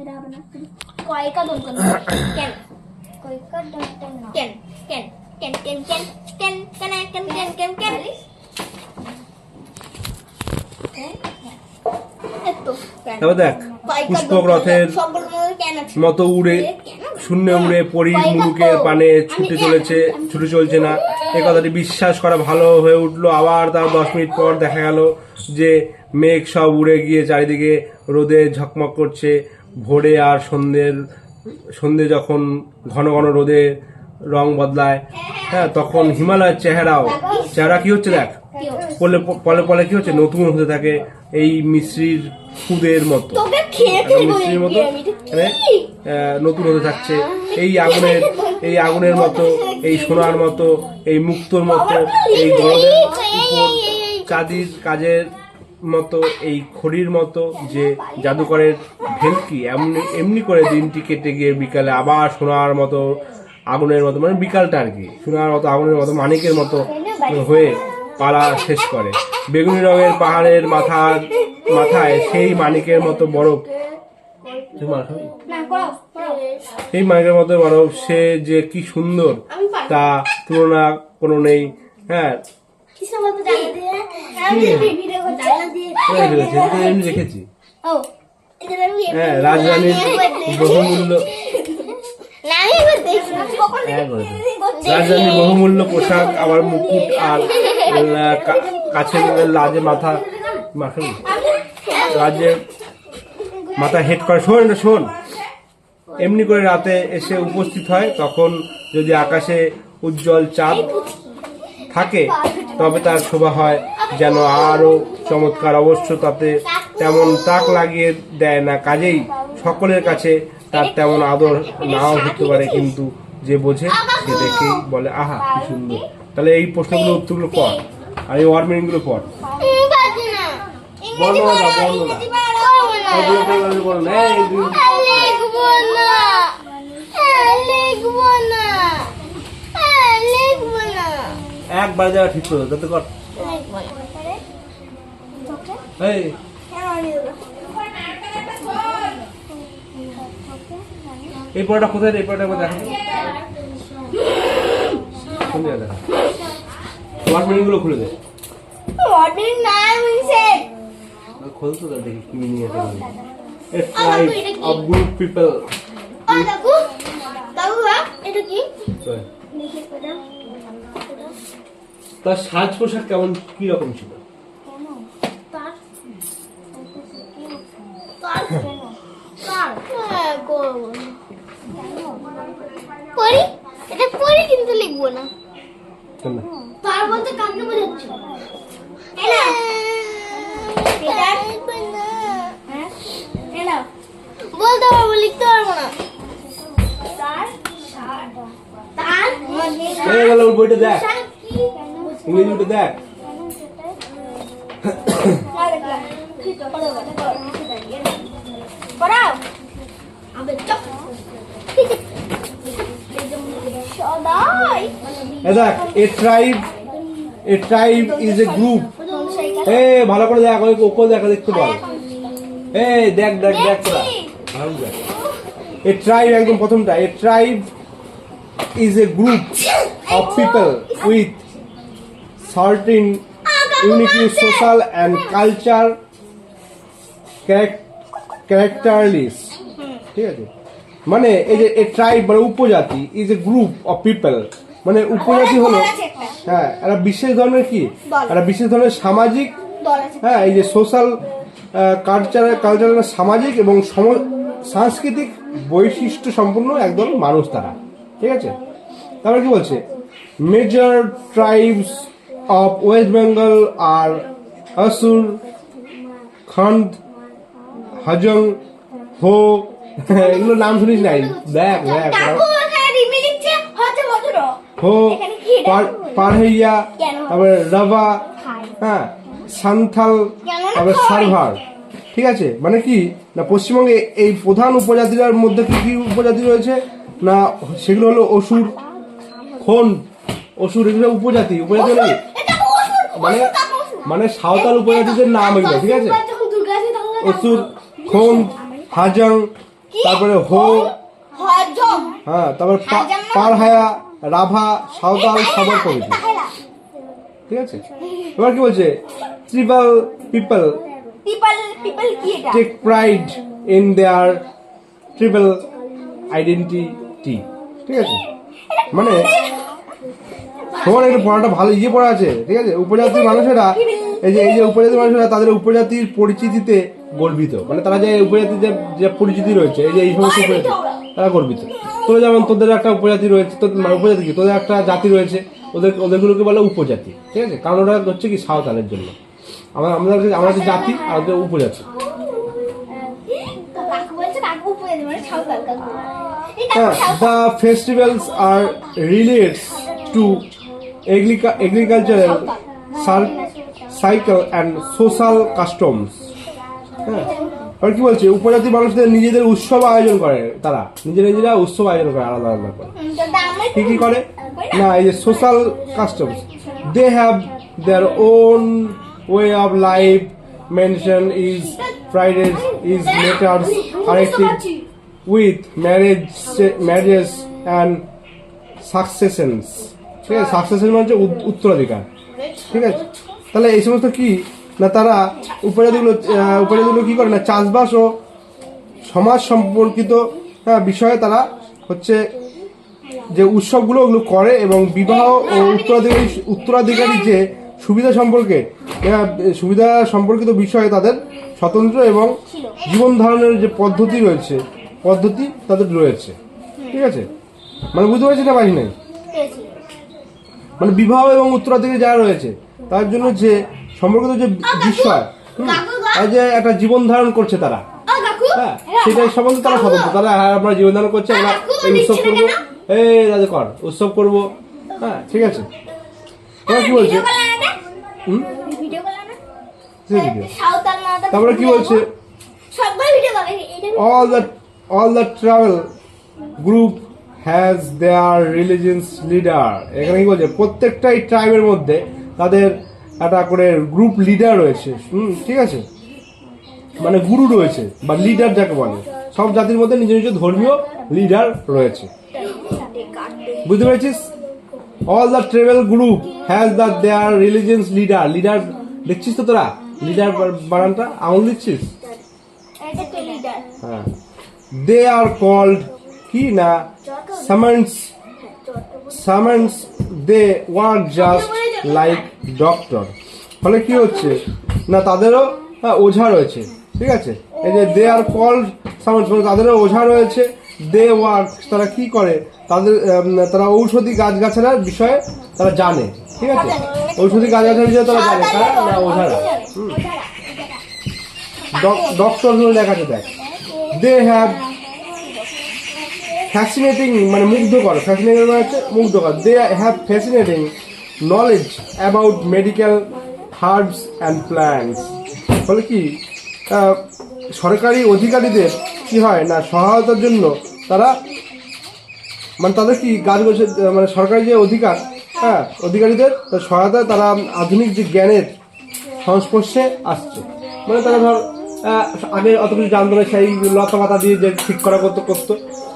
এটা হবে না কয়কা দন্ত না কেন কয়কা দন্ত না কেন কেন কেন কেন কেন কেন কেন কেন কেন কেন তবে দেখ পুষ্পক রথের মতো উড়ে শূন্যে উড়ে পরীর মুলুকের পানে ছুটে চলছে না, এ কথাটি বিশ্বাস করা ভালো হয়ে উঠলো। আবার তার 10 মিনিট পর দেখা গেল যে মেঘ সব উড়ে গিয়ে চারিদিকে রোদে ঝকমক করছে। ভোরে আর সন্ধ্যে যখন ঘন ঘন রোদে রং বদলায়, হ্যাঁ, তখন হিমালয়ের চেহারা কি হচ্ছে দেখ, পলে পলে কি হচ্ছে, নতুন হতে থাকে এই মিশ্রির খুদের মতো, মিশ্রির মতো নতুন হতে থাকছে। এই আগুনের মতো, এই সোনার মতো, এই মুক্তোর মতো, এই গরমের উপর চাঁদির কাজের মতো, এই খড়ির মতো যে জাদুকরের ভেলকি এমনি করে দিনটি কেটে গিয়ে বিকালে আবার সোনার মতো আগুনের মতো, মানে বিকালটা আর কি সোনার মতো আগুনের মতো মানিকের মতো হয়ে পালা শেষ করে। বেগুনি রঙের পাহাড়ের মাথায় সেই মানিকের মতো বরফ, সেই মানিকের মতো বরফ, সে যে কি সুন্দর তা তুলনা কোনো নেই। হ্যাঁ, দেখেছি। হ্যাঁ, রাজধানীর বহুমূল্য পোশাক, আবার মুকুট আর কাছের লাজে মাথা হেড করে শোন এমনি করে রাতে এসে উপস্থিত হয়। তখন যদি আকাশে উজ্জ্বল চাঁদ থাকে তবে তার শোভা হয় যেন আরো চমৎকার। অবশ্য তাতে তেমন তাক লাগিয়ে দেয় না, কাজেই সকলের কাছে তার তেমন আদর নাও হতে পারে, কিন্তু যে বোঝে সে দেখেই বলে আহা কি সুন্দর। তাহলে এই প্রশ্নগুলো উত্তরগুলো পড় আর এই ওয়ার্ড মিনিং গুলো পড়। একবার যাওয়া ঠিক করো যাতে কর। এই পড়াটা কোথায়, এই পড়াটা দেখা ওয়ার্ড মিনিং গুলো খুলে দে। ওয়ার্ড মিনিং না মিনসে খোল তো দেখি কি মিনিং আছে। A tribe of good people. দাদু এটা কি তার সাজ পোশাক কেমন, কি রকম ছিল? পরি কিন্তু লিখবো না, তার বলতে কাকে বোঝাচ্ছ? বলতে পারবো, লিখতে পারবো না। বইটা দেখ, ইংরেজি বইটা দেখ। A tribe is a group. ভালো করে দেখ, ওকে দেখা দেখতে বল। দেখ তোরা ভালো দেখ। A tribe একদম প্রথমটা, a tribe is a group of people with certain unique social and cultural characteristics. ঠিক আছে, মানে এই যে a tribe মানে উপজাতি is a group of people, মানে উপজাতি হলো হ্যাঁ একটা বিশেষ ধরনের কি, একটা বিশেষ ধরনের সামাজিক, হ্যাঁ এই যে সোশ্যাল কালচারাল সামাজিক এবং সাংস্কৃতিক বৈশিষ্ট্য সম্পন্ন একদল মানুষ তারা। ঠিক আছে, তারপর কি বলছে, major tribes of West Bengal আর আসুর, খান্ড, হাজং, হো, এগুলো নাম শুনিস নাই? দেখ হো, পারহেইয়া, তারপরে রাভা, হ্যাঁ সান্থাল, তারপরে সার্ভার। ঠিক আছে, মানে কি না পশ্চিমবঙ্গে এই প্রধান উপজাতির মধ্যে কি কি উপজাতি রয়েছে না, সেগুলো হলো অসুর, খন্ড, অসুর, এগুলো উপজাতি মানে মানে সাঁওতাল উপজাতিদের নাম এগুলো। ঠিক আছে, অসুর, খন্ড, হাজং, তারপরে হো, হজম, হ্যাঁ, তারপর পারহায়া, রাভা, সাঁওতাল, সাবর প্রভৃতি। ঠিক আছে, এবার কি বলছে? ট্রিবাল পিপল কি এটা? Take pride in their tribal identity. ঠিক আছে, মানে তোমার একটু পড়াটা ভালো পড়া আছে। ঠিক আছে, উপজাতির মানুষেরা এই যে উপজাতির মানুষেরা তাদের উপজাতির পরিচিতিতে গর্বিত, মানে তারা যে উপজাতির যে পরিচিতি রয়েছে, এই সমস্ত উপজাতি তারা গর্বিত। তোরা যেমন তোদের একটা উপজাতি রয়েছে, মানে উপজাতি কি, তোদের একটা জাতি রয়েছে, ওদেরগুলোকে বলে উপজাতি। ঠিক আছে, কারণ ওরা হচ্ছে কি সাঁওতালের জন্য, আমাদের জাতি আর ওদের উপজাতি। The festivals are related to agricultural cycle and social customs. হ্যাঁ, আর কি বলছে? উপজাতি মানুষদের নিজেদের উৎসব আয়োজন করে, তারা নিজেরা উৎসব আয়োজন করে আলাদা আলাদা করে। কি করে না, এই যে social customs, they have their own way of life. Mention is Fridays is matters connected with marriages and successions. ঠিক আছে, সাকসেশন মানে উত্তরাধিকার। ঠিক আছে, তাহলে এই সমস্ত কি না, তারা উপজাতিগুলো কি করে না, চাষবাস ও সমাজ সম্পর্কিত বিষয়ে তারা হচ্ছে যে উৎসবগুলো ওগুলো করে, এবং বিবাহ ও উত্তরাধিকারী যে সুবিধা সম্পর্কিত বিষয়ে তাদের স্বতন্ত্র এবং জীবন ধারণের যে পদ্ধতি তাদের রয়েছে। ঠিক আছে, মানে বুঝতে পারছি না পারি নাই, মানে বিবাহ এবং উত্তরাধিকারী যারা রয়েছে তার জন্য যে সম্পর্কিত যে বিষয়, যে একটা জীবন ধারণ করছে তারা, হ্যাঁ, সেটাই সম্বন্ধে তারা স্বতন্ত্র। তারা আমরা জীবন ধারণ করছে, আমরা এই উৎসব করবো, উৎসব করবো। হ্যাঁ, ঠিক আছে, কি বলছে? তারপরে কি বলছে? all the travel group has their religious leader. এখানে কি বলছে? প্রত্যেকটাই ট্রাইবের মধ্যে তাদের একটা করে গ্রুপ লিডার রয়েছে। ঠিক আছে, মানে গুরু রয়েছে বা লিডার যাকে বলে। সব জাতির মধ্যে নিজ নিজ ধর্মীয় লিডার রয়েছে, বুঝতে পেরেছিস? all the travel group has their religious leader. দেখছিস তো তোরা লিডার বানানটা আঙুল দিচ্ছিস? হ্যাঁ, they are called কি না summons. they work just like doctor. ফলে কি হচ্ছে না, তাদেরও ওঝা রয়েছে। ঠিক আছে, এই যে they are called summons, তাদেরও ওঝা রয়েছে। they work, তারা কি করে, তারা ঔষধি গাছগাছালার বিষয়ে তারা জানে। ঠিক আছে, ঔষধি গাছগাছালার বিষয়ে তারা জানে, তারা না ওঝারা। ডক্টর দেখাচ্ছে, দেখ, দে হ্যাভ ফ্যাসিনেটিং, মানে মুগ্ধকর, ফ্যাসিনেটিং মানে হচ্ছে মুগ্ধকর। They have fascinating knowledge about medical herbs and plants. ফলে কি সরকারি অধিকারীদের কি হয় না, সহায়তার জন্য তারা, মানে তাদের কি গাছগাছের, মানে সরকারি যে অধিকারীদের সহায়তায় তারা আধুনিক যে জ্ঞানের সংস্পর্শে আসছে। মানে তারা ধর আগে অত কিছু জানতো না, সেই লতা পাতা দিয়ে যে ঠিক করা করতো,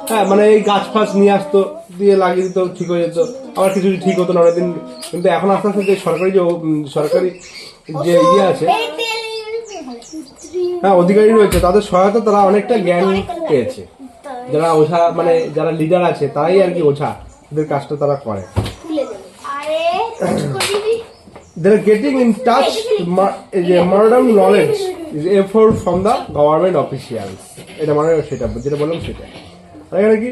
হ্যাঁ, মানে এই গাছ ফাছ নিয়ে আসতো, দিয়ে লাগিয়ে দিত, ঠিক হয়ে যেত। আবার কিছু ঠিক হতো না অনেকদিন। কিন্তু এখন আস্তে আস্তে যে সরকারি যে ইয়ে আছে, হ্যাঁ, অধিকারী রয়েছে, তাদের সহায়তা তারা অনেকটা জ্ঞান পেয়েছে। যারা ওঝা, মানে যারা লিডার আছে তারাই আর কি ওঝা, ওদের কাজটা তারা করে। They are getting in touch modern knowledge is effort from the government officials. এটা মানে সেটা যেটা বললাম সেটা। এখানে কি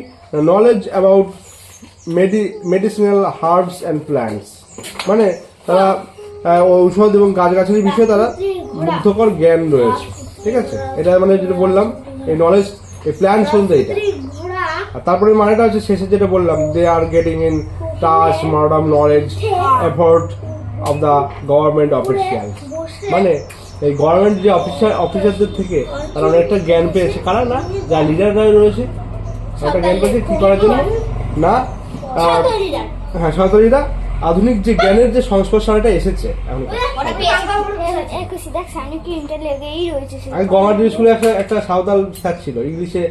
knowledge about medicinal herbs and plants, মানে তারা ঔষধ এবং গাছগাছালির বিষয়ে তারা মুগ্ধকর জ্ঞান রয়েছে। ঠিক আছে, এটা মানে যেটা বললাম, এই নলেজ, এই প্ল্যান শুনতে এটা। আর তারপরে মানেটা হচ্ছে শেষে যেটা বললাম, they are getting in touch modern knowledge effort of the government officials, মানে এই গভর্নমেন্ট যে অফিসারদের থেকে তারা অনেকটা জ্ঞান পেয়েছে। কারা না, যা লিডাররা রয়েছে একটা জ্ঞান পেয়েছে কি করার জন্য না, হ্যাঁ, সরকারিরা আধুনিক যে জ্ঞানের যে সংস্পর্শটা এসেছে। আমি গভর্নমেন্ট স্কুলে একটা সাঁওতাল স্যার ছিল, ইংলিশে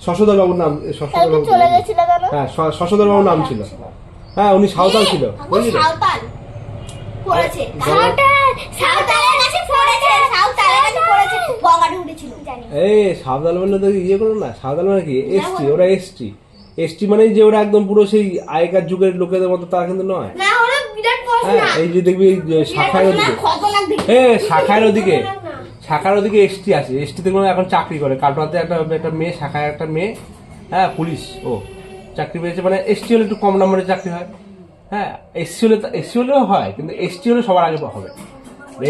শশধর বাবুর নাম, শশধর বাবু চলে গেছিল কেন? হ্যাঁ শশধর বাবুর নাম ছিল। হ্যাঁ উনি সাঁওতাল ছিল, বুঝলি? সাঁওতাল পড়েছে, সাঁওতালের কাছে পড়েছে, সাঁওতালের কাছে পড়েছে, গঙ্গাটা উঠেছিল জানি। এই সাঁওতাল বললে তো ইয়ে করো না, সাঁওতাল মানে কি এসটি, ওরা এসটি। এসটি মানে যে ওরা একদম পুরো সেই আগেকার যুগের লোকেদের মতো তারা কিন্তু নয়। না ওরা বিরাট বড় না। হ্যাঁ এই যে দেখবি শাখার ওদিকে, খতরনাক দেখি। শাখার ওদিকে এসটি আছে। এসটিতে মানে এখন চাকরি করে কাটোয়াতে একটা মেয়ে, শাখায় একটা মেয়ে, হ্যাঁ পুলিশ, ও চাকরি পেয়েছে। মানে এসটি হলে একটু কম নম্বরের চাকরি হয়। হ্যাঁ এসসি হলেও হয়, কিন্তু এসটি হলে সবার আগে হবে।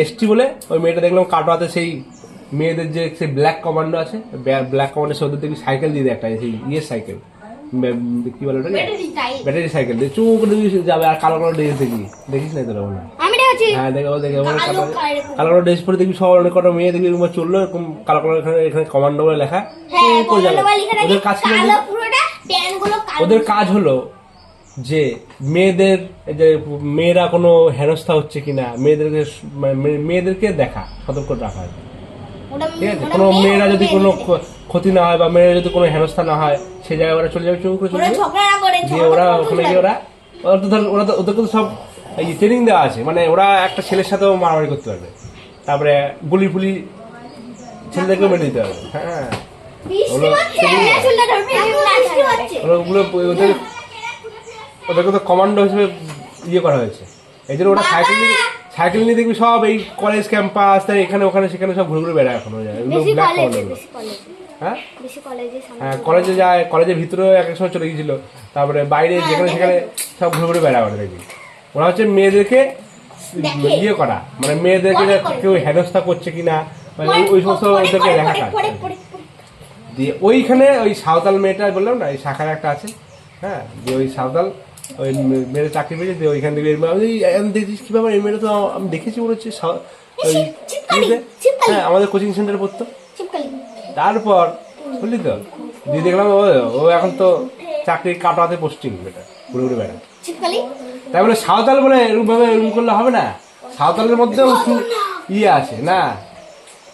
এসটি বলে ওই মেয়েটা দেখলাম কাটোয়াতে সেই মেয়েদের যে সেই ব্ল্যাক কমান্ডো আছে, ব্ল্যাক কমান্ডো সে ওদের দেখবি সাইকেল দিয়ে দেয় একটা, সেই ইয়ে সাইকেল, কি বলে ওটাকে, ব্যাটারি সাইকেল দিয়ে চুপ করে যাবে। আর কালো কালো ড্রেস দেখিস না তোরা? আমি দেখেছি। হ্যাঁ দেখে কালো কালো ড্রেস পরে দেখবি সব অনেক কটা মেয়ে দেখবি চললো এরকম কালো কালো, এখানে কমান্ডো বলে লেখা। ওদের কাজ কি, ওদের কাজ হলো যে মেয়েরা কোনো হেনস্থা হচ্ছে কিনা মেয়েদেরকে দেখা, সতর্ক রাখা। ঠিক আছে, কোনো মেয়েরা যদি কোনো ক্ষতি না হয় বা মেয়েরা যদি কোনো হেনস্থা না হয়, সে জায়গায় ওরা চলে যাবে, চুপ করে চলে যাবে। দিয়ে ওরা ওখানে গিয়ে ওদেরকে তো সব ট্রেনিং দেওয়া আছে, মানে ওরা একটা ছেলের সাথেও মারামারি করতে পারবে, তারপরে গুলি ফুলি ছেলেদেরকেও মেরে দিতে পারবে। হ্যাঁ ওদেরকে তো কমান্ডো হিসেবে ইয়ে করা হয়েছে। এই জন্য ওরা সাইকেল নিয়ে দেখবি সব এই কলেজ ক্যাম্পাস, তাই এখানে ওখানে সেখানে সব ঘুরে ঘুরে বেড়ায় এখন। হ্যাঁ হ্যাঁ কলেজে যায়, কলেজের ভিতরে এক এক সময় চলে গেছিল, তারপরে বাইরে যেখানে সেখানে সব ঘুরে ঘুরে বেড়ায় ওরা দেখবি। ওরা হচ্ছে মেয়েদেরকে ইয়ে করা, মানে মেয়েদেরকে কেউ হেনস্থা করছে কিনা ওই সমস্ত ওদেরকে দেখা কাজ। দিয়ে ওইখানে ওই সাঁওতাল মেয়েটা বললাম না, এই শাখার একটা আছে। হ্যাঁ দিয়ে ওই সাঁওতাল ওই মেয়েটা চাকরি পেয়েছে, দিয়ে ওইখান থেকে দেখছিস কি ব্যাপার, এই মেয়েটা তো আমি দেখেছি মনে হচ্ছে হ্যাঁ আমাদের কোচিং সেন্টারে পড়তো। তারপর বুঝলি তো, দিয়ে দেখলাম ও এখন তো চাকরি কাটোয়াতে পোস্টিং, বেটা ঘুরে ঘুরে বেড়া। তাই বলে সাঁওতাল বলে এরকম ভাবে এরকম করলে হবে না। সাঁওতালের মধ্যেও ইয়ে আছে না,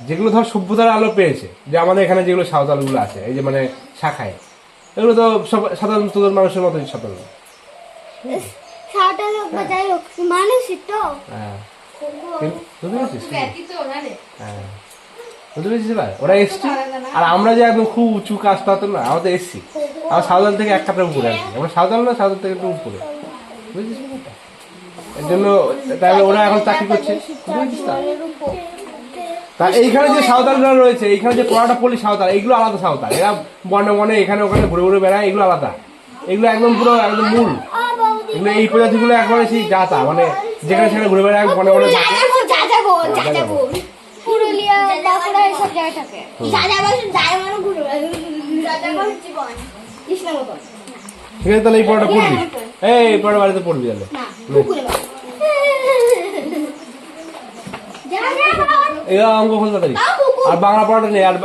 যেগুলো ধর সভ্যতার আলো পেয়েছে, যে আমাদের এখানে যেগুলো সাঁওতালগুলো আছে এই যে মানে শাখায়, এগুলো তো সব সাধারণ তোদের মানুষের মতোই সাঁওতাল। ওরা এসছি, আর আমরা যে একদম খুব উঁচু কাজ তা তো না, আমাদের এসছি। আমরা সাঁওতাল থেকে এক কাটার উপরে আছি, আমরা সাঁওতাল না, সাঁওতাল থেকে একটু উপরে, বুঝেছিস? এর জন্য তাহলে ওরা এখন চাকরি করছে, বুঝেছিস? তা এইখানে যে সাঁওতালরা রয়েছে, এইখানে যে পড়াটা পড়লি সাঁওতাল, এইগুলো আলাদা সাঁওতাল। এরা বনে বনে এখানে ওখানে ঘুরে ঘুরে বেড়ায়, এগুলো আলাদা। এগুলো একদম পুরো একদম মূল, এগুলো এই প্রজাতিগুলো একবারে সেই জাতা, মানে যেখানে সেখানে ঘুরে বেড়ায় বনে বনে থাকে। ঠিক আছে, তাহলে এই পড়াটা পড়বি, এই পড়া বাড়িতে পড়বি তাহলে। অঙ্ক খোঁজ তাড়াতাড়ি, আর বাংলা পড়াটা নেই। আর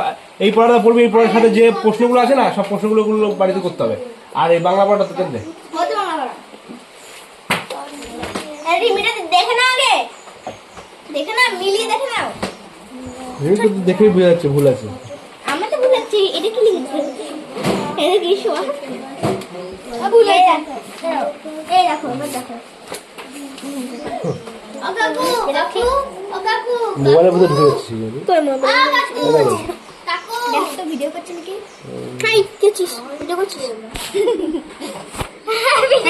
এই পড়াটা পড়বি, এই পড়ার সাথে যে প্রশ্নগুলো আছে না, সব প্রশ্নগুলো বাড়িতে করতে হবে। আর এই বাংলা পড়াটা তো দেখে দেখে বোঝা যাচ্ছে ভুল আছে। আমি তো বুঝাচ্ছি এটা কি লিখছে, এটা কি শোয়া ভুল আছে। এই দেখো, দেখো মোবাইলের মধ্যে ঢুকে যাচ্ছি তোর মোবাইল কাকু দেখো তো ভিডিও করছিস নাকি? হাই কে চিস ভিডিও করছিস?